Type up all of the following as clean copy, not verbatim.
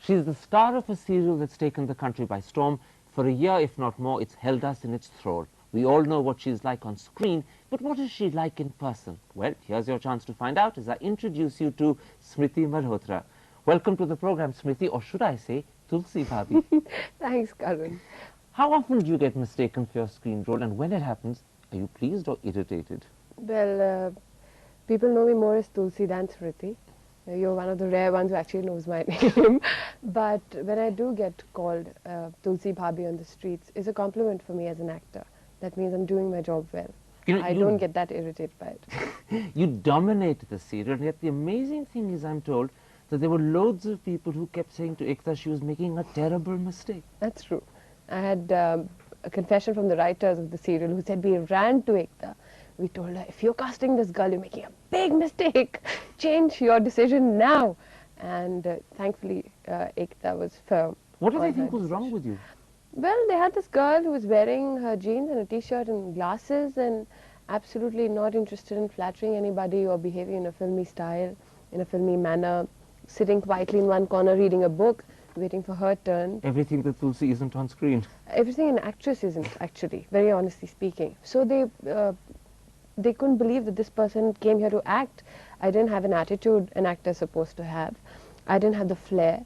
She's the star of a serial that's taken the country by storm. For a year, if not more, it's held us in its thrall. We all know what she's like on screen, but what is she like in person? Well, here's your chance to find out as I introduce you to Smriti Malhotra. Welcome to the program, Smriti, or should I say, Tulsi Bhabhi. Thanks, Karan. How often do you get mistaken for your screen role, and when it happens, are you pleased or irritated? Well, people know me more as Tulsi than Smriti. You're one of the rare ones who actually knows my name. But when I do get called Tulsi Bhabhi on the streets, it's a compliment for me as an actor. That means I'm doing my job well. You know, I don't get that irritated by it. You dominated the serial, and yet the amazing thing is, I'm told, that there were loads of people who kept saying to Ekta she was making a terrible mistake. That's true. I had a confession from the writers of the serial who said we ran to Ekta. We told her, if you're casting this girl, you're making a big mistake. Change your decision now. And thankfully, Ekta was firm. What did on they think her was wrong decision. with you? Well, they had this girl who was wearing her jeans and a t-shirt and glasses and absolutely not interested in flattering anybody or behaving in a filmy style, in a filmy manner, sitting quietly in one corner reading a book, waiting for her turn. Everything that Tulsi isn't on screen. Everything an actress isn't, actually, very honestly speaking. So they couldn't believe that this person came here to act. I didn't have an attitude an actor is supposed to have. I didn't have the flair.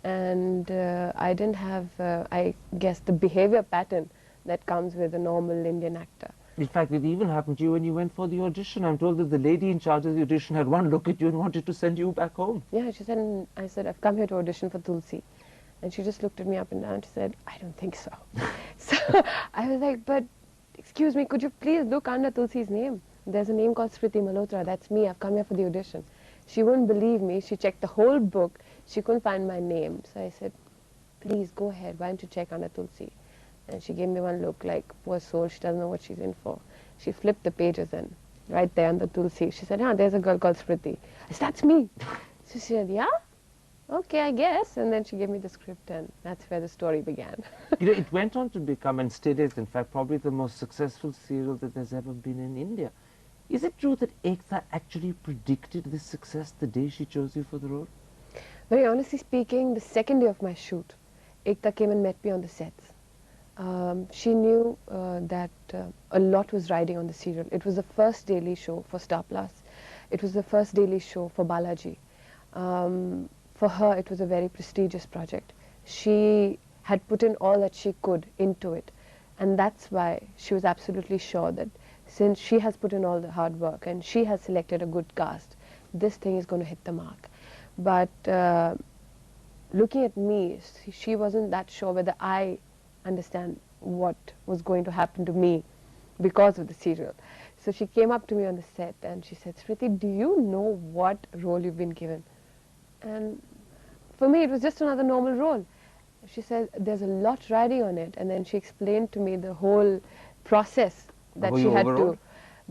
And I didn't have, I guess, the behavior pattern that comes with a normal Indian actor. In fact, it even happened to you when you went for the audition. I'm told that the lady in charge of the audition had one look at you and wanted to send you back home. Yeah, she said, and I said, I've come here to audition for Tulsi. And she just looked at me up and down and she said, I don't think so. So I was like, but excuse me, could you please look under Tulsi's name? There's a name called Smriti Malhotra. That's me. I've come here for the audition. She wouldn't believe me. She checked the whole book. She couldn't find my name. So I said, please go ahead. Why don't you check under Tulsi? And she gave me one look like, poor soul, she doesn't know what she's in for. She flipped the pages and right there under Tulsi, she said, there's a girl called Smriti. I said, that's me. So she said, yeah? Okay, I guess. And then she gave me the script and that's where the story began. You know, it went on to become, and still is, in fact, probably the most successful serial that there's ever been in India. Is it true that Ekta actually predicted this success the day she chose you for the role? Very honestly speaking, the second day of my shoot, Ekta came and met me on the sets. She knew that a lot was riding on the serial. It was the first daily show for Star Plus. It was the first daily show for Balaji. For her, it was a very prestigious project. She had put in all that she could into it. And that's why she was absolutely sure that since she has put in all the hard work and she has selected a good cast, this thing is going to hit the mark. But looking at me, she wasn't that sure whether I understand what was going to happen to me because of the serial. So she came up to me on the set and she said, Smriti, do you know what role you've been given? And for me, it was just another normal role. She said, there's a lot riding on it. And then she explained to me the whole process that she had to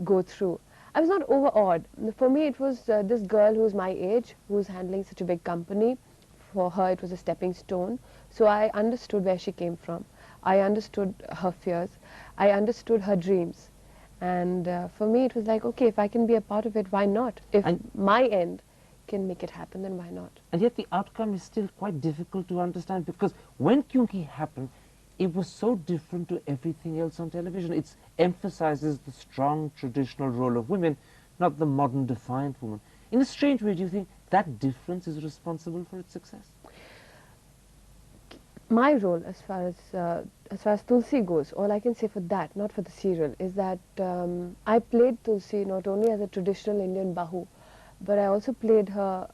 go through. I was not overawed. For me, it was this girl who's my age, who's handling such a big company. For her, it was a stepping stone. So I understood where she came from. I understood her fears. I understood her dreams. And for me, it was like, okay, if I can be a part of it, why not? If my end can make it happen, then why not? And yet the outcome is still quite difficult to understand, because when Kyunki happened, it was so different to everything else on television. It emphasizes the strong traditional role of women, not the modern defiant woman. In a strange way, do you think that difference is responsible for its success? My role, as far as Tulsi goes, all I can say for that, not for the serial, is that I played Tulsi not only as a traditional Indian Bahu, but I also played her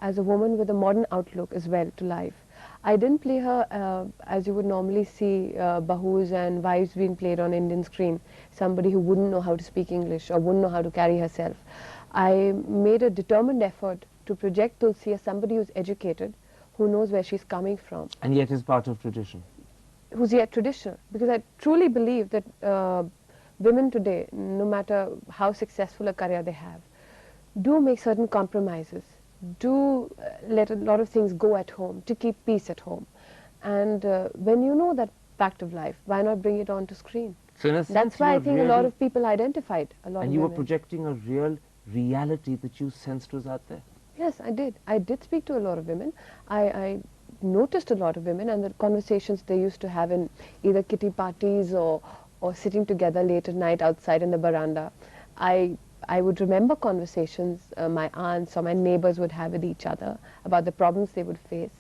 as a woman with a modern outlook as well to life. I didn't play her as you would normally see Bahus and wives being played on Indian screen, somebody who wouldn't know how to speak English or wouldn't know how to carry herself. I made a determined effort to project Tulsi as somebody who's educated, who knows where she's coming from. And yet is part of tradition. Who's yet traditional. Because I truly believe that women today, no matter how successful a career they have, do make certain compromises, do let a lot of things go at home to keep peace at home. And when you know that fact of life, why not bring it onto screen? So in a sense, that's why I think a lot of people identified, a lot of And you were women. projecting a real reality that you sensed was out there. Yes, I did. I did speak to a lot of women. I noticed a lot of women and the conversations they used to have in either kitty parties or sitting together late at night outside in the veranda. I would remember conversations my aunts or my neighbors would have with each other about the problems they would face.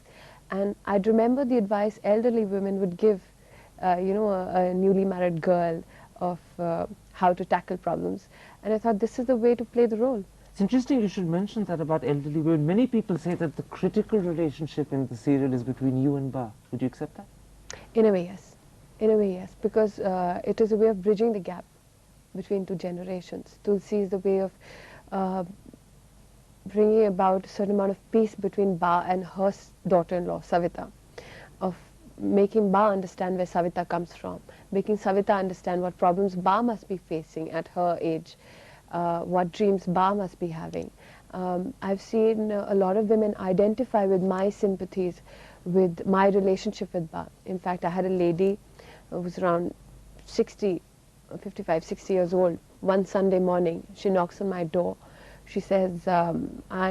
And I'd remember the advice elderly women would give, a newly married girl of how to tackle problems. And I thought this is the way to play the role. It's interesting you should mention that about elderly women. Many people say that the critical relationship in the serial is between you and Ba. Would you accept that? In a way, yes. In a way, yes. Because it is a way of bridging the gap between two generations. Tulsi is the way of bringing about a certain amount of peace between Ba and her daughter-in-law, Savita, of making Ba understand where Savita comes from, making Savita understand what problems Ba must be facing at her age, what dreams Ba must be having. I've seen a lot of women identify with my sympathies, with my relationship with Ba. In fact, I had a lady who was around 60, 55, 60 years old. One Sunday morning, she knocks on my door. She says, I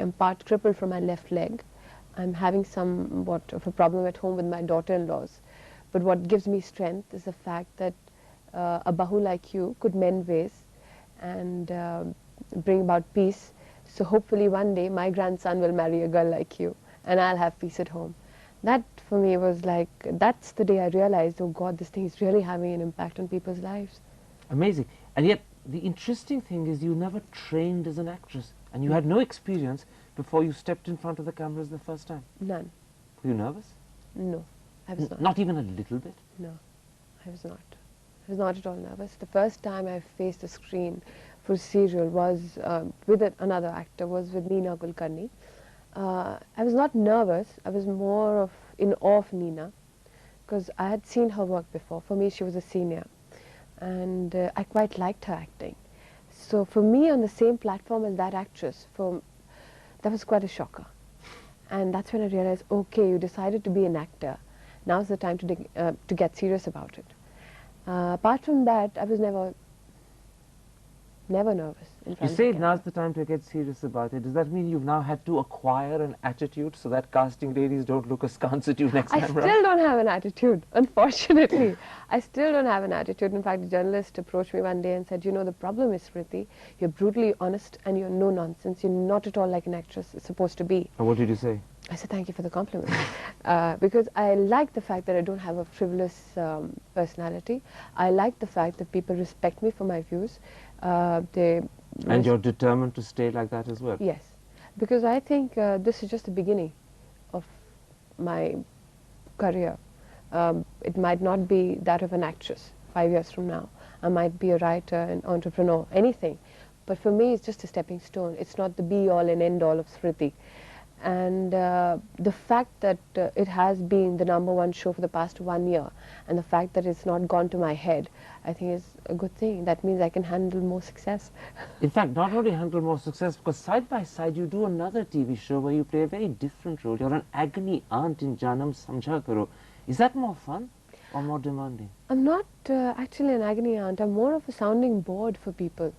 am part crippled from my left leg. I'm having somewhat of a problem at home with my daughter-in-laws. But what gives me strength is the fact that a bahu like you could mend ways and bring about peace. So hopefully one day my grandson will marry a girl like you and I'll have peace at home. That for me was like, that's the day I realized, oh God, this thing is really having an impact on people's lives. Amazing. And yet, the interesting thing is you never trained as an actress and you had no experience before you stepped in front of the cameras the first time. None. Were you nervous? No, I was not. Not even a little bit? No, I was not. I was not at all nervous. The first time I faced the screen for a serial was with another actor, was with Neena Kulkarni. I was not nervous. I was more of in awe of Neena because I had seen her work before. For me, she was a senior. And I quite liked her acting. So for me, on the same platform as that actress, that was quite a shocker. And that's when I realized, okay, you decided to be an actor. Now's the time to get serious about it. Apart from that, I was never nervous in front You of say the camera. now's the time to get serious about it. Does that mean you've now had to acquire an attitude so that casting ladies don't look askance at you next I time still round? don't have an attitude, unfortunately. I still don't have an attitude. In fact, a journalist approached me one day and said, you know, the problem is, Smriti, you're brutally honest and you're no nonsense. You're not at all like an actress is supposed to be. And what did you say? I said, thank you for the compliment. Because I like the fact that I don't have a frivolous personality. I like the fact that people respect me for my views. And you're determined to stay like that as well? Yes, because I think this is just the beginning of my career. It might not be that of an actress 5 years from now. I might be a writer, an entrepreneur, anything. But for me, it's just a stepping stone. It's not the be-all and end-all of Smriti. And the fact that it has been the #1 show for the past 1 year, and the fact that it's not gone to my head, I think is a good thing. That means I can handle more success. In fact, not only handle more success, because side by side you do another TV show where you play a very different role. You're an agony aunt in Janam Samjha Karo. Is that more fun or more demanding? I'm not actually an agony aunt. I'm more of a sounding board for people.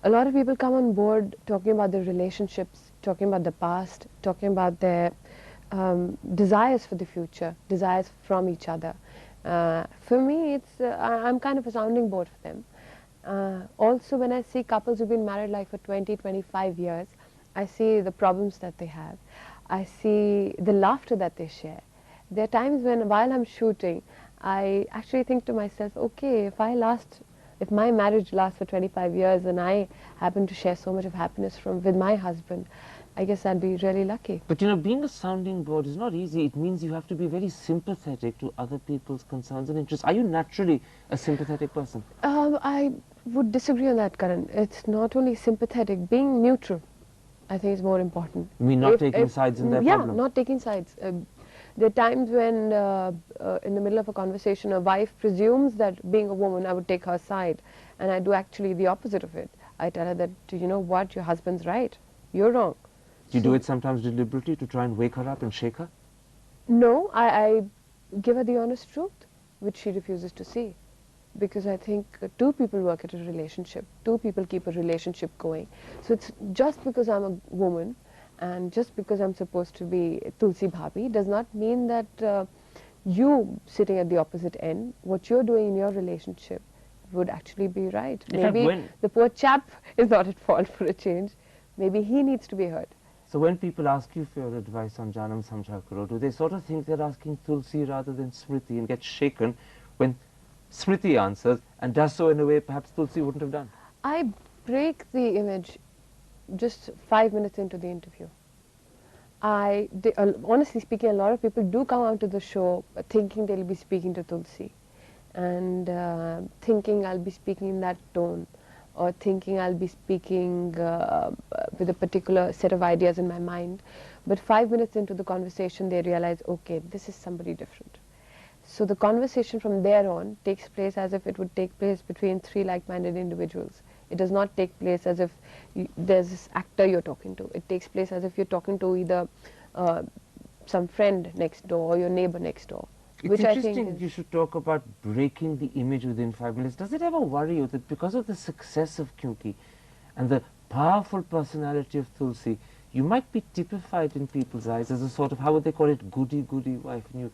A lot of people come on board talking about their relationships, talking about the past, talking about their desires for the future, desires from each other. For me, I'm kind of a sounding board for them. Also, when I see couples who've been married like for 20, 25 years, I see the problems that they have. I see the laughter that they share. There are times when, while I'm shooting, I actually think to myself, okay, if my marriage lasts for 25 years and I happen to share so much of happiness with my husband, I guess I'd be really lucky. But you know, being a sounding board is not easy. It means you have to be very sympathetic to other people's concerns and interests. Are you naturally a sympathetic person? I would disagree on that, Karan. It's not only sympathetic, being neutral, I think is more important. You mean not taking sides in their problem? Yeah, not taking sides. There are times when, in the middle of a conversation, a wife presumes that being a woman, I would take her side. And I do actually the opposite of it. I tell her that, you know what, your husband's right. You're wrong. Do you do it sometimes deliberately to try and wake her up and shake her? No, I give her the honest truth, which she refuses to see. Because I think two people work at a relationship. Two people keep a relationship going. So it's just because I'm a woman And just because I'm supposed to be Tulsi Bhabhi does not mean that you sitting at the opposite end, what you're doing in your relationship would actually be right. In fact, Maybe the poor chap is not at fault for a change. Maybe he needs to be heard. So when people ask you for your advice on Janam Samjha Karo, do they sort of think they're asking Tulsi rather than Smriti and get shaken when Smriti answers and does so in a way perhaps Tulsi wouldn't have done? I break the image just 5 minutes into the interview. Honestly speaking, a lot of people do come out to the show thinking they'll be speaking to Tulsi and thinking I'll be speaking in that tone, or thinking I'll be speaking with a particular set of ideas in my mind. But 5 minutes into the conversation, they realize, okay, this is somebody different. So the conversation from there on takes place as if it would take place between three like-minded individuals. It does not take place as if there's this actor you're talking to. It takes place as if you're talking to either some friend next door or your neighbor next door. It's interesting you should talk about breaking the image within 5 minutes. Does it ever worry you that because of the success of Kyunki and the powerful personality of Tulsi, you might be typified in people's eyes as a sort of, how would they call it, goody-goody wife? And you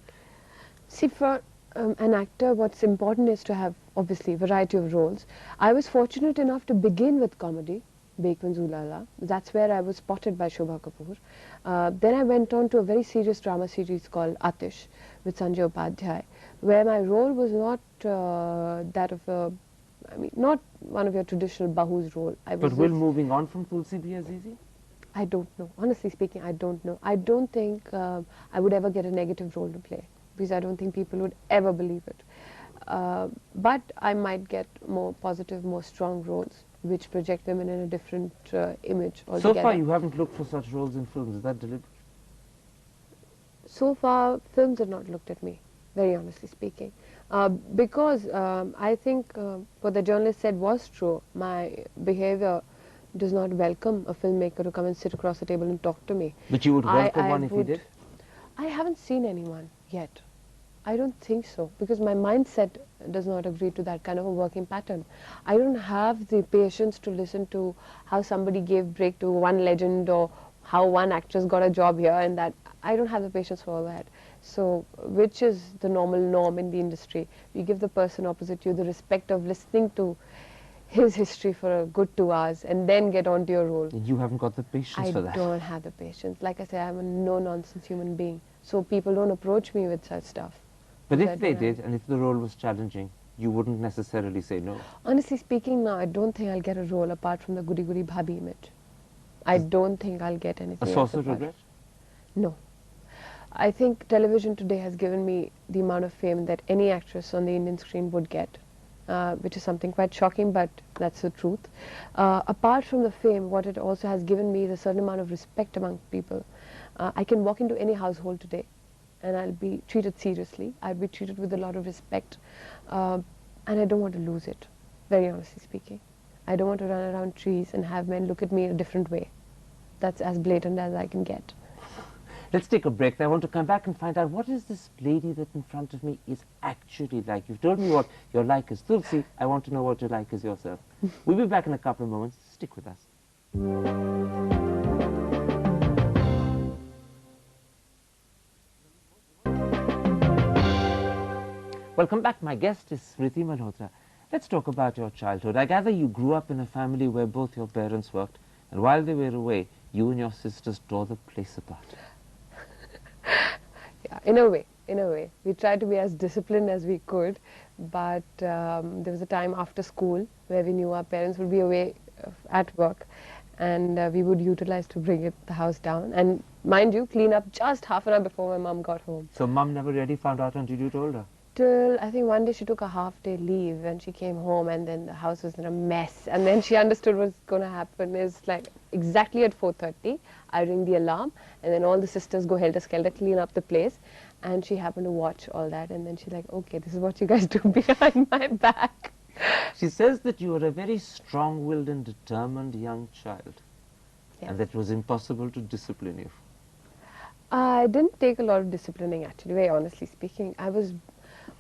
see, for an actor, what's important is to have, obviously, variety of roles. I was fortunate enough to begin with comedy, Bekman Zulala. That's where I was spotted by Shobha Kapoor. Then I went on to a very serious drama series called Atish with Sanjay Upadhyay, where my role was not that of a, not one of your traditional Bahu's role. But will moving on from Tulsi be as easy? I don't know. Honestly speaking, I don't know. I don't think I would ever get a negative role to play, because I don't think people would ever believe it. But I might get more positive, more strong roles, which project women in a different image altogether. So far you haven't looked for such roles in films. Is that deliberate? So far, films have not looked at me, very honestly speaking. Because I think what the journalist said was true. My behavior does not welcome a filmmaker to come and sit across the table and talk to me. But you would welcome one if he did? I haven't seen anyone yet. I don't think so, because my mindset does not agree to that kind of a working pattern. I don't have the patience to listen to how somebody gave break to one legend, or how one actress got a job here and that. I don't have the patience for all that. So, which is the normal norm in the industry? You give the person opposite you the respect of listening to his history for a good 2 hours and then get on to your role. You haven't got the patience for that. I don't have the patience. Like I said, I'm a no-nonsense human being. So people don't approach me with such stuff. But if they did, and if the role was challenging, you wouldn't necessarily say no. Honestly speaking, now I don't think I'll get a role apart from the goody-goody bhabhi image. I don't think I'll get anything. A source of regret? No. I think television today has given me the amount of fame that any actress on the Indian screen would get, which is something quite shocking, but that's the truth. Apart from the fame, what it also has given me is a certain amount of respect among people. I can walk into any household today and I'll be treated seriously. I'll be treated with a lot of respect, and I don't want to lose it, very honestly speaking. I don't want to run around trees and have men look at me in a different way. That's as blatant as I can get. Let's take a break. I want to come back and find out what is this lady that in front of me is actually like. You've told me what you're like as Tulsi. I want to know what you're like as yourself. We'll be back in a couple of moments. Stick with us. Welcome back. My guest is Smriti Malhotra. Let's talk about your childhood. I gather you grew up in a family where both your parents worked, and while they were away, you and your sisters tore the place apart. Yeah, in a way. We tried to be as disciplined as we could, but there was a time after school where we knew our parents would be away at work, and we would utilize to bring the house down, and mind you, clean up just half an hour before my mom got home. So mom never really found out until you told her? Till I think one day she took a half-day leave and she came home, and then the house was in a mess, and then she understood what's going to happen is like exactly at 4:30 I ring the alarm, and then all the sisters go helter-skelter clean up the place, and she happened to watch all that, and then she's like, okay, this is what you guys do behind my back. She says that you were a very strong-willed and determined young child, Yes. and that it was impossible to discipline you. I didn't take a lot of disciplining, actually, very honestly speaking. I was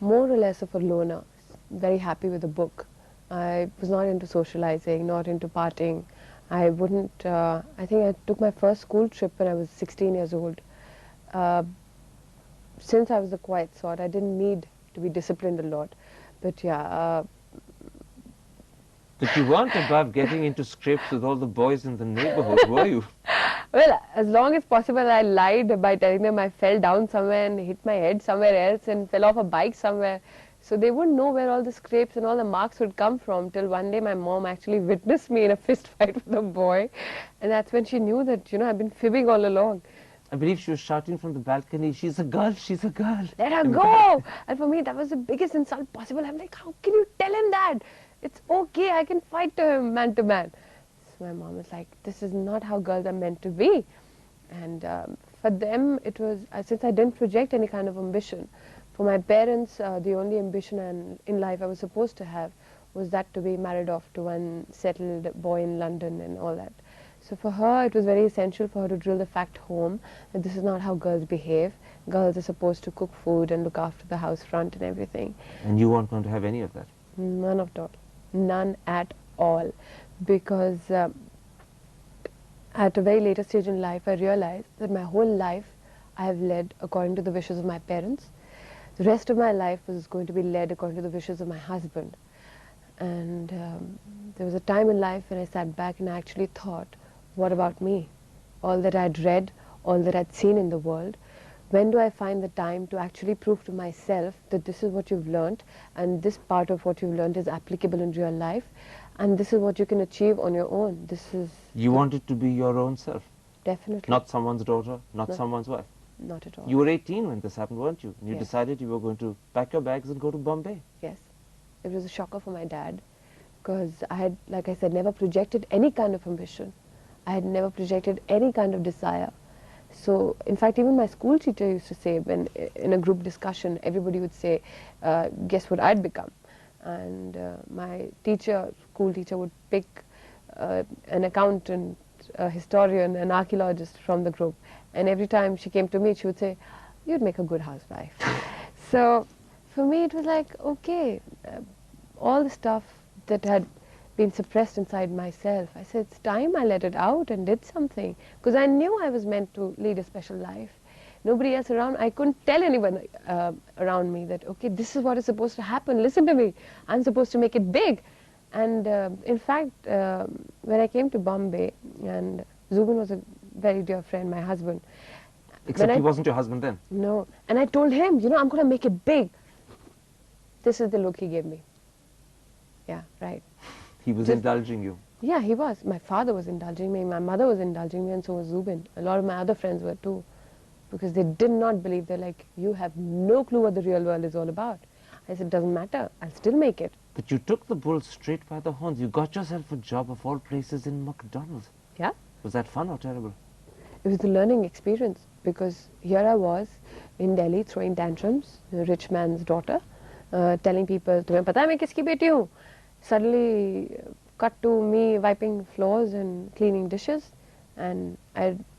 more or less of a loner, very happy with a book. I was not into socializing, not into partying. I wouldn't, I think I took my first school trip when I was 16 years old. Uh, since I was a quiet sort, I didn't need to be disciplined a lot. But yeah, But you weren't above getting into scrapes with all the boys in the neighborhood, were you? well, as long as possible, I lied by telling them I fell down somewhere and hit my head somewhere else and fell off a bike somewhere. So they wouldn't know where all the scrapes and all the marks would come from till one day my mom actually witnessed me in a fist fight with a boy. And that's when she knew that, you know, I've been fibbing all along. I believe she was shouting from the balcony, she's a girl, she's a girl. Let her go! And for me, that was the biggest insult possible. I'm like, how can you tell him that? It's okay, I can fight to him man to man. So my mom was like, this is not how girls are meant to be. And for them, it was, since I didn't project any kind of ambition, for my parents, the only ambition in life I was supposed to have was that to be married off to one settled boy in London and all that. So for her, it was very essential for her to drill the fact home that this is not how girls behave. Girls are supposed to cook food and look after the house front and everything. And you weren't going to have any of that? None of that. None at all. Because at a very later stage in life, I realized that my whole life I have led according to the wishes of my parents. The rest of my life was going to be led according to the wishes of my husband. And there was a time in life when I sat back and I actually thought, what about me? All that I'd read, all that I'd seen in the world, when do I find the time to actually prove to myself that this is what you've learned and this part of what you've learned is applicable in real life and this is what you can achieve on your own. This is... You wanted to be your own self? Definitely. Not someone's daughter, not No. Someone's wife? Not at all. You were 18 when this happened, weren't you? And you Yes. decided you were going to pack your bags and go to Bombay. Yes. It was a shocker for my dad because I had, like I said, never projected any kind of ambition. I had never projected any kind of desire. So, in fact, even my school teacher used to say, when in a group discussion, everybody would say, guess what I'd become? And my teacher, school teacher, would pick an accountant, a historian, an archaeologist from the group. And every time she came to me, she would say, you'd make a good housewife. So, for me, it was like, okay, all the stuff that had been suppressed inside myself, I said, it's time I let it out and did something. Because I knew I was meant to lead a special life. Nobody else around, I couldn't tell anyone around me that, okay, this is what is supposed to happen, listen to me, I'm supposed to make it big. And in fact, when I came to Bombay, and Zubin was a very dear friend, my husband. Except he wasn't your husband then? No. And I told him, you know, I'm going to make it big. This is the look he gave me. Yeah, right. He was Just- indulging you. Yeah, he was. My father was indulging me, my mother was indulging me, and so was Zubin. A lot of my other friends were too. Because they did not believe, they're like, you have no clue what the real world is all about. I said, doesn't matter, I'll still make it. But you took the bull straight by the horns. You got yourself a job of all places in McDonald's. Yeah? Was that fun or terrible? It was a learning experience because here I was in Delhi throwing tantrums, the rich man's daughter, telling people, "Tumhe pata hai main kiski beti hu?" Suddenly, cut to me wiping floors and cleaning dishes, and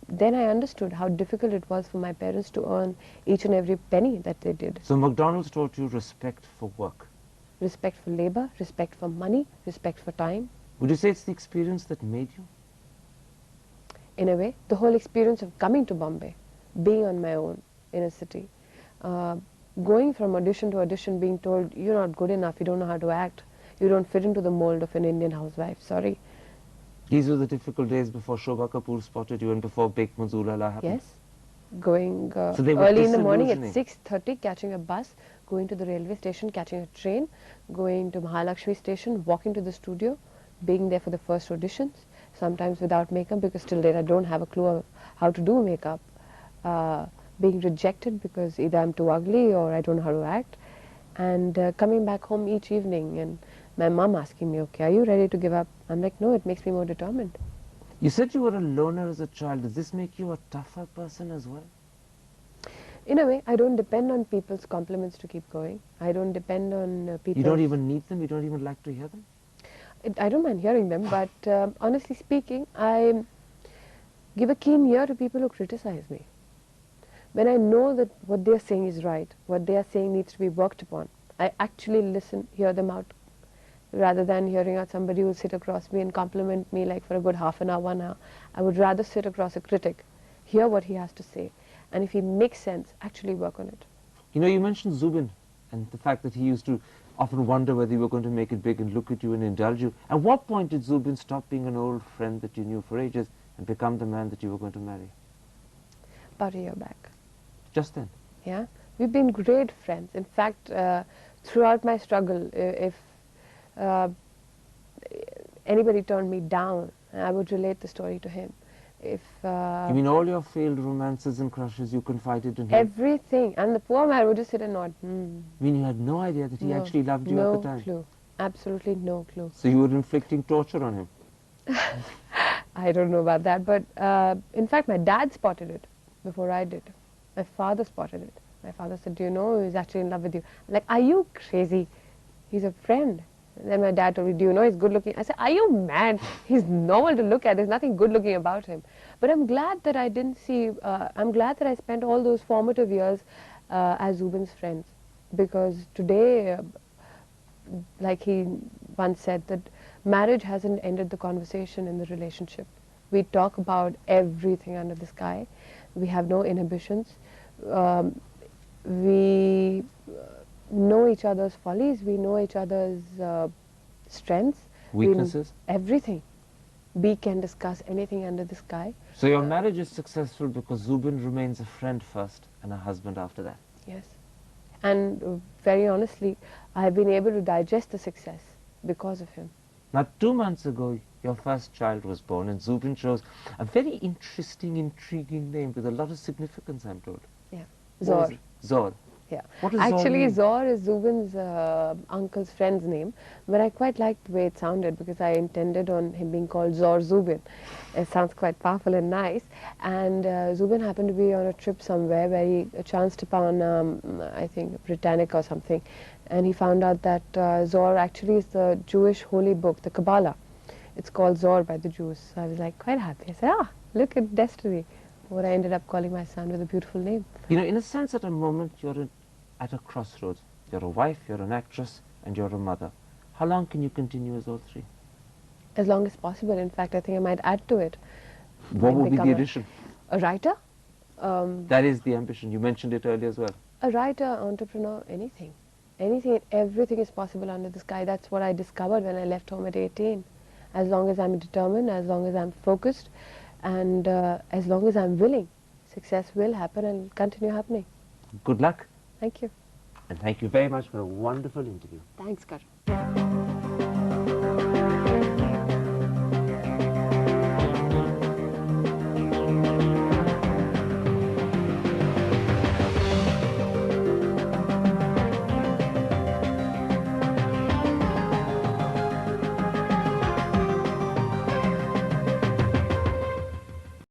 then I understood how difficult it was for my parents to earn each and every penny that they did. So McDonald's taught you respect for work. Respect for labor, respect for money, respect for time. Would you say it's the experience that made you? In a way, the whole experience of coming to Bombay, being on my own in a city, going from audition to audition, being told, you're not good enough, you don't know how to act, you don't fit into the mold of an Indian housewife, sorry. These were the difficult days before Shobha Kapoor spotted you and before Bek Manzoor happened? Yes. Going So they were early in the morning at disillusioning. 6:30, catching a bus, going to the railway station, catching a train, going to Mahalakshmi station, walking to the studio, being there for the first auditions, sometimes without makeup because till date I don't have a clue of how to do makeup, being rejected because either I'm too ugly or I don't know how to act, and coming back home each evening and my mom asking me, okay, are you ready to give up? I'm like, no, it makes me more determined. You said you were a loner as a child. Does this make you a tougher person as well? In a way, I don't depend on people's compliments to keep going. I don't depend on people. You don't even need them? You don't even like to hear them? I don't mind hearing them, but honestly speaking, I give a keen ear to people who criticize me. When I know that what they are saying is right, what they are saying needs to be worked upon, I actually listen, hear them out, rather than hearing out somebody who will sit across me and compliment me like for a good half an hour, 1 hour. I would rather sit across a critic, hear what he has to say, and if he makes sense, actually work on it. You know, you mentioned Zubin and the fact that he used to often wonder whether you were going to make it big and look at you and indulge you. At what point did Zubin stop being an old friend that you knew for ages and become the man that you were going to marry? About a year back. Just then? Yeah, we've been great friends. In fact, throughout my struggle, if anybody turned me down, I would relate the story to him. If You mean all your failed romances and crushes you confided in him? everything, and the poor man would just sit and nod. You mean you had no idea that he No, actually loved you at the time? No clue, absolutely no clue. So you were inflicting torture on him? I don't know about that, but in fact, my dad spotted it before I did. My father spotted it. My father said, "Do you know he's actually in love with you?" I'm like, "Are you crazy? He's a friend." And then my dad told me, "Do you know he's good looking?" I said, "Are you mad? He's normal to look at. There's nothing good looking about him." But I'm glad that I didn't see, I'm glad that I spent all those formative years as Zubin's friends. Because today, like he once said, that marriage hasn't ended the conversation in the relationship. We talk about everything under the sky. We have no inhibitions. We know each other's follies. We know each other's strengths. Weaknesses? Everything. We can discuss anything under the sky. So your marriage is successful because Zubin remains a friend first and a husband after that? Yes. And very honestly, I have been able to digest the success because of him. Now, 2 months ago, your first child was born, and Zubin chose a very interesting, intriguing name with a lot of significance, I'm told. Yeah. What was Zor. it? Zor. Yeah. What does Zor Actually, mean? Zor is Zubin's uncle's friend's name, but I quite liked the way it sounded because I intended on him being called Zor Zubin. It sounds quite powerful and nice. And Zubin happened to be on a trip somewhere where he chanced upon, I think, Britannica or something, and he found out that Zor actually is the Jewish holy book, the Kabbalah. It's called Zor by the Jews. So I was like quite happy. I said, look at destiny. What I ended up calling my son with a beautiful name. You know, in a sense, at a moment, you're at a crossroads. You're a wife, you're an actress, and you're a mother. How long can you continue as all three? As long as possible. In fact, I think I might add to it. What would be the addition? A writer. That is the ambition. You mentioned it earlier as well. A writer, entrepreneur, anything. Anything, everything is possible under the sky. That's what I discovered when I left home at 18. As long as I'm determined, as long as I'm focused, and as long as I'm willing, success will happen and continue happening. Good luck. Thank you. And thank you very much for a wonderful interview. Thanks, Karan.